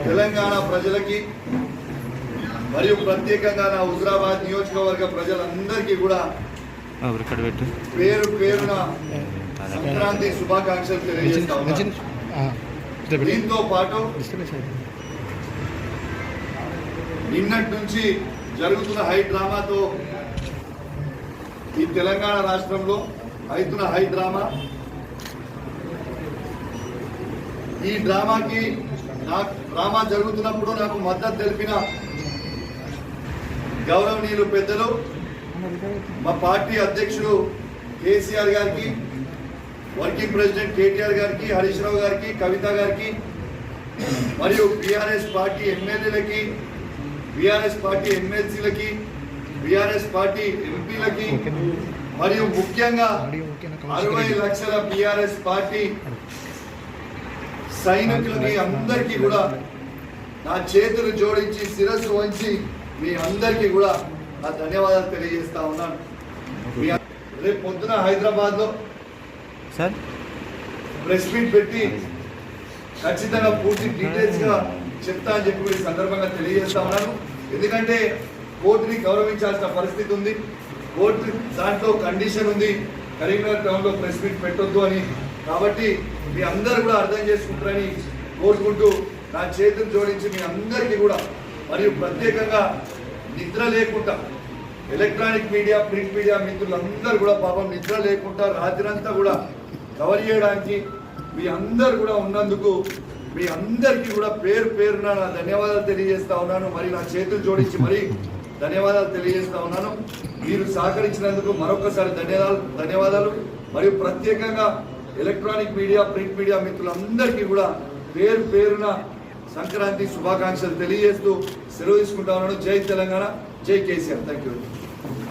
తెలంగాణ ప్రజలకి మరియు ప్రత్యేకంగా నా హుజరాబాద్ నియోజకవర్గ ప్రజలందరికీ కూడా పేరు పేరున సంక్రాంతి శుభాకాంక్షలు తెలియజేస్తా ఉన్నాను. దీంతో పాటు నిన్నటి నుంచి జరుగుతున్న హై డ్రామాతో ఈ తెలంగాణ రాష్ట్రంలో అవుతున్న హై డ్రామా, ఈ డ్రామాకి డ్రామా జరుగుతున్నప్పుడు నాకు మద్దతు తెలిపిన గౌరవనీయులు పెద్దలు మా పార్టీ అధ్యక్షుడు కేసీఆర్ గారికి, వర్కింగ్ ప్రెసిడెంట్ కేటీఆర్ గారికి, హరీష్ రావు గారికి, కవిత గారికి మరియు బీఆర్ఎస్ పార్టీ ఎమ్మెల్యేలకి, బీఆర్ఎస్ పార్టీ ఎమ్మెల్సీలకి, బీఆర్ఎస్ పార్టీ ఎంపీలకి మరియు ముఖ్యంగా 60 లక్షల బీఆర్ఎస్ పార్టీ సైనికులకి అందరికీ కూడా నా చేతులు జోడించి శిరస్సు వంచి మీ అందరికీ కూడా నా ధన్యవాదాలు తెలియజేస్తా ఉన్నాను. రేపు పొద్దున హైదరాబాద్లో సార్ ప్రెస్ మీట్ పెట్టి ఖచ్చితంగా పూర్తి డీటెయిల్స్గా చెప్తా అని చెప్పి ఈ సందర్భంగా తెలియజేస్తా ఉన్నాను. ఎందుకంటే కోర్టుని గౌరవించాల్సిన పరిస్థితి ఉంది. కోర్టు దాంట్లో కండిషన్ ఉంది, కరీంనగర్ టౌన్లో ప్రెస్ మీట్ పెట్టొద్దు అని. కాబట్టి మీ అందరూ కూడా అర్థం చేసుకుంటారని కోరుకుంటూ నా చేతులు జోడించి మీ అందరికీ కూడా మరియు ప్రత్యేకంగా నిద్ర లేకుండా ఎలక్ట్రానిక్ మీడియా, ప్రింట్ మీడియా మిత్రులందరూ కూడా పాపం నిద్ర లేకుండా రాత్రంతా కూడా కవర్ చేయడానికి మీ అందరు కూడా ఉన్నందుకు మీ అందరికీ కూడా పేరు పేరున నా ధన్యవాదాలు తెలియజేస్తా ఉన్నాను. మరి నా చేతులు జోడించి మరి ధన్యవాదాలు తెలియజేస్తా ఉన్నాను. మీరు సహకరించినందుకు మరొకసారి ధన్యవాదాలు. మరియు ప్రత్యేకంగా ఎలక్ట్రానిక్ మీడియా, ప్రింట్ మీడియా మిత్రులందరికీ కూడా పేరు పేరున సంక్రాంతి శుభాకాంక్షలు తెలియజేస్తూ సెలవు తీసుకుంటా ఉన్నాను. జై తెలంగాణ, జై కేసీఆర్. Thank you.